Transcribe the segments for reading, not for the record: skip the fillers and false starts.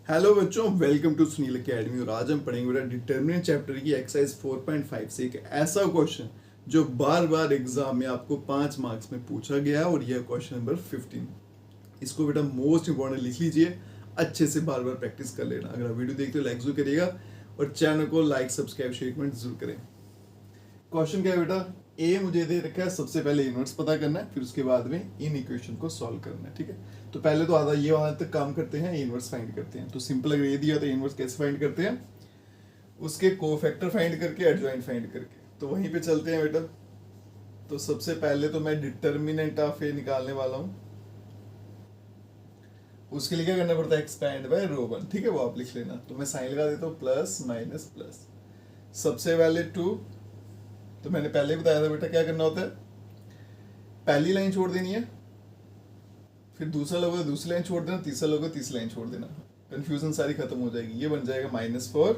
Hello बच्चों, welcome to Sunil academy. और आज हम पढ़ेंगे बेटा डिटर्मिनेंट चैप्टर की एक्सरसाइज 4.5 से एक ऐसा क्वेश्चन जो बार बार एग्जाम में आपको 5 मार्क्स में पूछा गया है और यह क्वेश्चन नंबर 15। इसको बेटा मोस्ट इंपॉर्टेंट लिख लीजिए, अच्छे से बार बार प्रैक्टिस कर लेना। अगर आप वीडियो देखते हो लाइक जरूर करिएगा और चैनल को लाइक सब्सक्राइब शेयर कमेंट जरूर करें। क्वेश्चन क्या है बेटा, ए मुझे दे रखा है, सबसे पहले इनवर्स पता करना है, फिर उसके बाद में इन इक्वेशन को सॉल्व करना है। ठीक है, तो पहले तो आधा ये वहां तक काम करते हैं, इनवर्स फाइंड करते हैं। तो सिंपल अगर ये दिया तो इनवर्स कैसे फाइंड करते हैं, उसके कोफैक्टर फाइंड करके, एडजॉइंट फाइंड करके। तो वहीं पे चलते हैं बेटा। तो सबसे पहले तो मैं डिटर्मिनेंट ऑफ ए निकालने वाला हूं। उसके लिए क्या करना पड़ता है, एक्सपैंड बाय रो वन। ठीक है, वो आप लिख लेना। तो मैं साइन लगा देता हूँ, प्लस माइनस प्लस। सबसे पहले 2, तो मैंने पहले ही बताया था बेटा क्या करना होता है, पहली लाइन छोड़ देनी है, फिर दूसरा लोगों दूसरी लाइन छोड़ देना, तीसरा लोगों तीसरी लाइन छोड़ देना, कंफ्यूजन सारी खत्म हो जाएगी। ये बन जाएगा -4,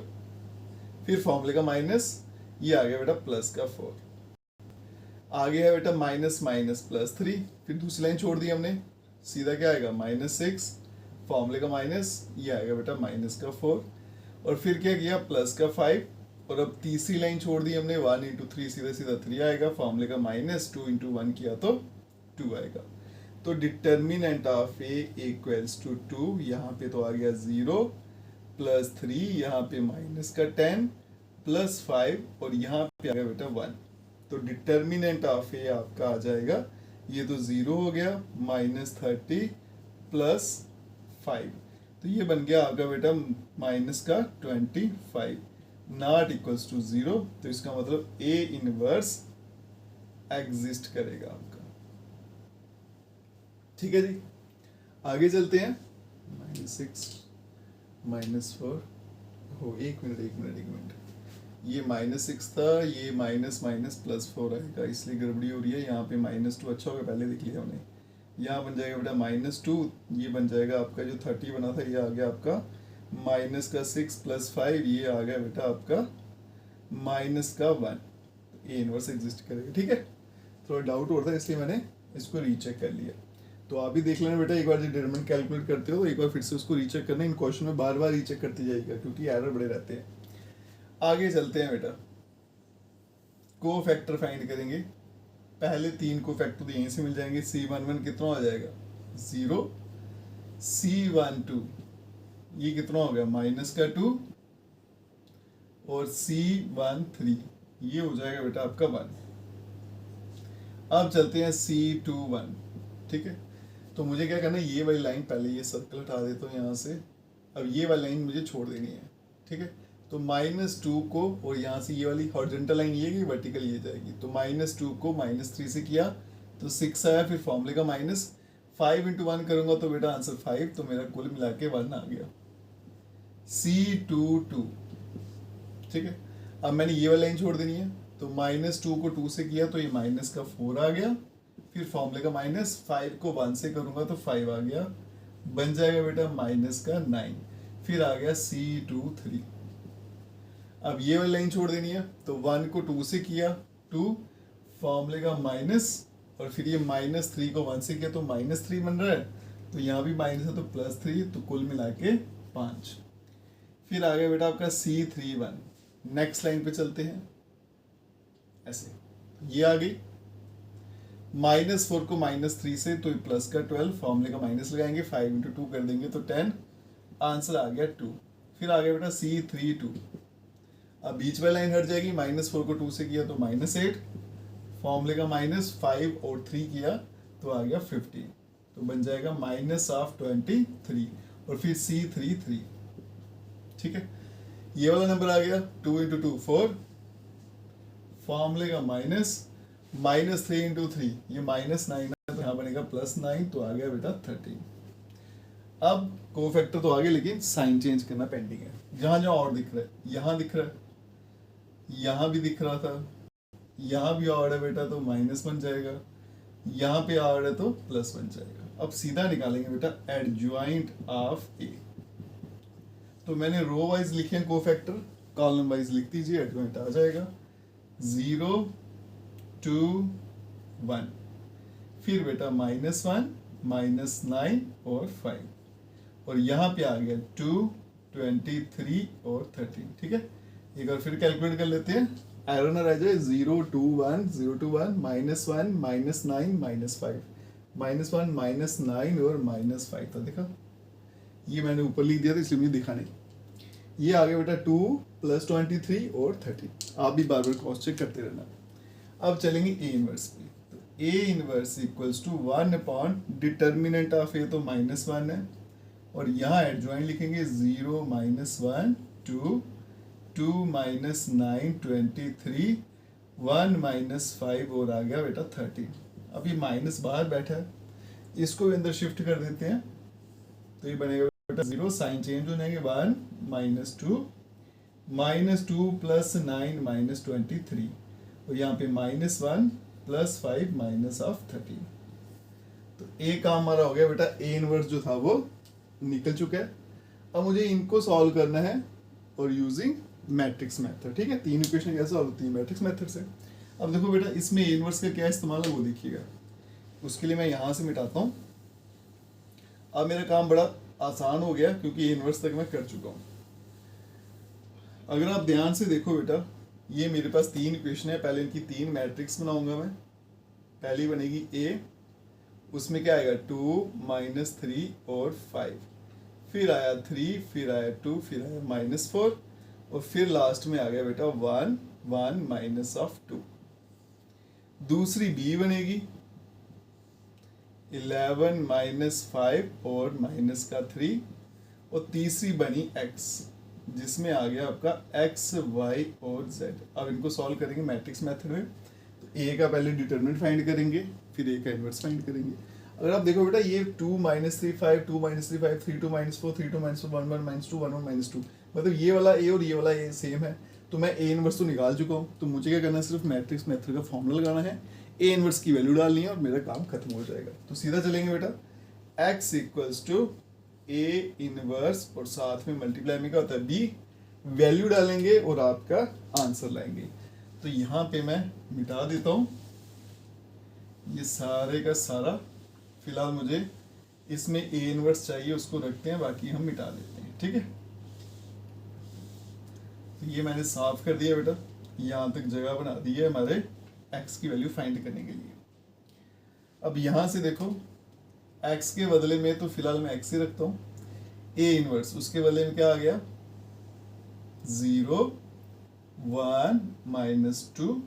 फिर फॉर्मूले का माइनस, ये आ गया बेटा प्लस का 4। आगे है बेटा माइनस माइनस प्लस 3, फिर दूसरी लाइन छोड़ दी हमने, सीधा क्या आएगा -6, फॉर्मूले का माइनस, ये आएगा बेटा माइनस का 4। और फिर क्या किया, प्लस का 5। और अब तीसरी लाइन छोड़ दी हमने, 1 × 3 सीधा सीधा 3 आएगा, फॉर्मूले का माइनस, 2 × 1 किया तो 2 आएगा। तो determinant of A equals to 2, यहाँ पे तो आ गया 0 प्लस 3, यहाँ पे माइनस का 10 प्लस 5 और यहाँ पे आ गया बेटा 1। तो डिटर्मिनेंट ऑफ ए आपका आ जाएगा, ये तो 0 हो गया, -30 प्लस 5, तो ये बन गया आपका बेटा माइनस का 25, नॉट इक्वल्स टू 0। तो इसका मतलब ए इनवर्स एग्जिस्ट करेगा आपका। ठीक है जी, आगे चलते हैं। -6 -4 हो, एक मिनट, ये -6 था, ये माइनस माइनस प्लस 4 आएगा, इसलिए गड़बड़ी हो रही है। यहाँ पे -2 अच्छा होगा, पहले देख लिया हमने। यहाँ बन जाएगा बेटा -2, ये बन जाएगा आपका जो 30 बना था, ये आ गया आपका -6 प्लस 5, ये आ गया बेटा आपका -1। ए इनवर्स एग्जिस्ट करेगा। ठीक है, थोड़ा डाउट हो रहा था इसलिए मैंने इसको रीचेक कर लिया। तो आप भी देख लेना बेटा, एक बार जो डिटरमिनेंट कैलकुलेट करते हो तो एक बार फिर से उसको रीचेक करना। इन क्वेश्चन में बार बार रीचेक करते जाएगा क्योंकि एरर बड़े रहते हैं। आगे चलते हैं बेटा, कोफैक्टर फाइंड करेंगे। पहले 3 कोफैक्टर तो यहीं से मिल जाएंगे। C11 कितना हो जाएगा 0, C12 ये कितना हो गया -2 और C13 ये हो जाएगा बेटा आपका 1। अब चलते हैं C21। ठीक है, तो मुझे क्या करना है, ये वाली लाइन पहले ये सर्कल हटा देता हूँ यहाँ से। अब ये वाली लाइन मुझे छोड़ देनी है। ठीक है, तो -2 को, और यहाँ से ये वाली हॉरिजॉन्टल लाइन ये की वर्टिकल ये जाएगी, तो -2 को -3 से किया तो 6 आया, फिर फॉर्मूले का माइनस, 5 × 1 करूंगा तो बेटा आंसर 5, तो मेरा कुल मिला के 1 आ गया, C22। ठीक है, अब मैंने ये वाली लाइन छोड़ देनी है, तो -2 को 2 से किया तो ये माइनस का 4 आ गया, फिर फॉर्मूले का माइनस, 5 को 1 से करूंगा तो 5 आ गया, बन जाएगा बेटा -9, फिर आ गया C23। अब ये वाली लाइन छोड़ देनी है, तो 1 को 2 से किया 2, फॉर्मूले का माइनस, और फिर ये -3 को 1 से किया तो -3 बन रहा है, तो यहाँ भी माइनस है तो +3, तो कुल मिला के 5। फिर आ गया बेटा आपका C31। नेक्स्ट लाइन पे चलते हैं, ऐसे ये आ गई, -4 को -3 से तो प्लस का 12, फॉर्मूले का माइनस लगाएंगे, 5 × 2 कर देंगे तो 10, आंसर आ गया 2। फिर आ गया बेटा C32। अब बीच में लाइन हट जाएगी, -4 को 2 से किया तो -8, फॉर्मूले का -5 और 3 किया तो आ गया 15, तो बन जाएगा -23, और फिर C33। ठीक है, ये वाला नंबर आ गया, 2 × 2 4, फॉर्मूले का माइनस, -3 × 3 ये -9 है, तो यहाँ बनेगा +9, तो आ गया बेटा 13। अब कोफैक्टर तो आगे, लेकिन साइन चेंज करना पेंडिंग है। जहां जहां और दिख रहा है, यहाँ दिख रहा है, यहाँ भी दिख रहा था, यहाँ भी ऑड है बेटा तो माइनस बन जाएगा, यहाँ पे ऑड है तो प्लस बन जाएगा। अब सीधा निकालेंगे बेटा एडजॉइंट ऑफ ए। तो मैंने रो वाइज लिखे हैं कोफैक्टर, कॉलम वाइज लिख दीजिए, एडजॉइंट आ जाएगा 0 2 1, फिर बेटा -1 -9 और 5, और यहाँ पे आ गया 2 23 और 13, ठीक है। एक बार फिर कैलकुलेट कर लेते हैं, एरर ना रह जाए। 0 2 1 0 2 1 -1 -9 -5 -1 -9 और -5 था, देखा, ये मैंने ऊपर लिख दिया था इसलिए मुझे दिखा नहीं। ये आ गया बेटा 2 + 23 और 30। आप भी बार बार क्रॉस चेक करते रहना। अब चलेंगे ए इनवर्स पे। तो A inverse equals to 1 upon determinant of A तो -1 है, और यहाँ एडजॉइन लिखेंगे 0 -1 2 2 -9 23 1 -5 और आ गया बेटा 13। अब ये माइनस बाहर बैठा है, इसको भी अंदर शिफ्ट कर देते हैं, तो ये बनेगा बेटा 0, साइन चेंज हो जाएंगे 1 -2 -2 + 9 -23, और यहाँ पे -1 + 5 -13। तो ए काम हमारा हो गया बेटा, ए इनवर्स जो था वो निकल चुका है। अब मुझे इनको सॉल्व करना है और यूजिंग मैट्रिक्स मेथड, ठीक है। 3 इक्वेशन कैसे सॉल्व होती है, मैट्रिक्स मेथड से। अब देखो बेटा, इसमें ए इनवर्स का क्या इस्तेमाल है वो देखिएगा। उसके लिए मैं यहाँ से मिटाता हूँ। अब मेरा काम बड़ा आसान हो गया क्योंकि ए इनवर्स तक मैं कर चुका हूँ। अगर आप ध्यान से देखो बेटा, ये मेरे पास 3 इक्वेशन है, पहले इनकी 3 मैट्रिक्स बनाऊंगा मैं। पहली बनेगी ए, उसमें क्या आएगा 2 -3 और 5, फिर आया 3, फिर आया 2, फिर आया -4, और फिर लास्ट में आ गया बेटा 1 1 -2। दूसरी बी बनेगी 11 -5 और -3, और तीसरी बनी x, जिसमें आ गया आपका x y और z। अब इनको सॉल्व करेंगे मैट्रिक्स मेथड में। तो a का पहले डिटरमिनेंट फाइंड करेंगे, फिर a का इनवर्स फाइंड करेंगे। अगर आप देखो बेटा, ये 2 -3 5 2 -3 5 3 2 -4 3 2 -4 1 1 -2 1 1 -2, मतलब ये वाला a और ये वाला a सेम है। तो मैं a इनवर्स तो निकाल चुका हूँ, तो मुझे क्या करना है, सिर्फ मैट्रिक्स मेथड का फॉर्मूला लगाना है, a इनवर्स की वैल्यू डालनी है और मेरा काम खत्म हो जाएगा। तो सीधा चलेंगे बेटा, x = a इनवर्स और साथ में मल्टीप्लाई में क्या होता है b, वैल्यू डालेंगे और आपका आंसर लाएंगे। तो यहाँ पे मैं मिटा देता हूँ ये सारे का सारा। फिलहाल मुझे इसमें ए इनवर्स चाहिए, उसको रखते हैं, बाकी हम मिटा देते हैं, ठीक है। तो ये मैंने साफ कर दिया बेटा, यहाँ तक जगह बना दी है हमारे x की वैल्यू फाइंड करने के लिए। अब यहाँ से देखो, x के बदले में तो फिलहाल मैं x ही रखता हूँ, ए इनवर्स उसके बदले में क्या आ गया 0 1 -2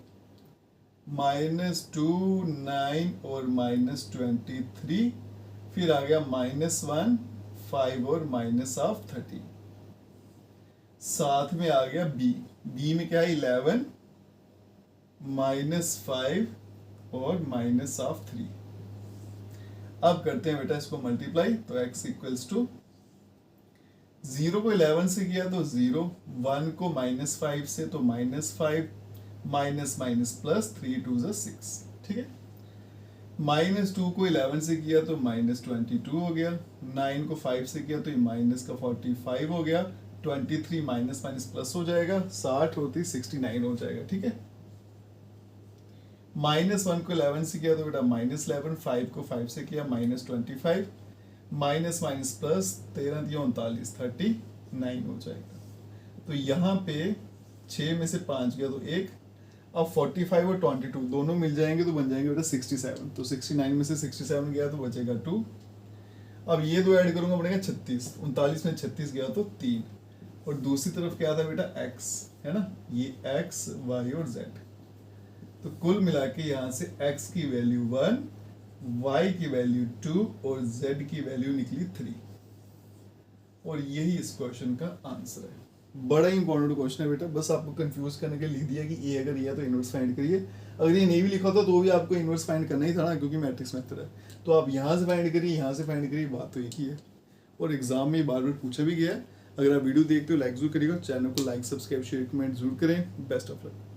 -2 9 और -23, फिर आ गया -1 5 और -13, साथ में आ गया b में क्या है 11 -5 और -3। अब करते हैं बेटा इसको मल्टीप्लाई। तो x = 0 को 11 से किया तो 0, 1 को -5 से तो -5 माइनस प्लस 3 2 6, ठीक है। -2 को 11 से किया तो -22 हो गया, 9 को 5 से किया तो ये -45 हो गया, 23 माइनस प्लस हो जाएगा, 60 होती 69 हो जाएगा, ठीक है। -1 को 11 से किया तो बेटा -11, 5 को 5 से किया -25, माइनस प्लस 13 या 39 39 हो जाएगा। तो यहाँ पे 6 में से 5 गया तो 1, अब 45 और 22 दोनों मिल जाएंगे तो बन जाएंगे बेटा 67। तो 69 में से 67 गया तो बचेगा 2। अब ये दो ऐड करूंगा बनेगा 36, 39 में 36 गया तो 3, और दूसरी तरफ क्या था बेटा x, है ना, ये x y और z। तो कुल मिला के यहाँ से x की वैल्यू 1, y की वैल्यू 2 और z की वैल्यू निकली 3, और यही इस क्वेश्चन का आंसर है। बड़ा ही इंपॉर्टेंट क्वेश्चन है बेटा, बस आपको कंफ्यूज करने के लिए लिख दिया कि ए अगर ये है तो इनवर्स फाइंड करिए, अगर ये नहीं भी लिखा था तो भी आपको इनवर्स फाइंड करना ही था ना, क्योंकि मैट्रिक्स मेथड है। तो आप यहाँ से फाइंड करिए, यहाँ से फाइंड करिए, बात तो एक ही है, और एग्जाम में बार बार पूछा भी गया है। अगर आप वीडियो देखते हो लाइक जरूर करिएगा, चैनल को लाइक सब्सक्राइब शेयर कमेंट जरूर करें। Best of luck.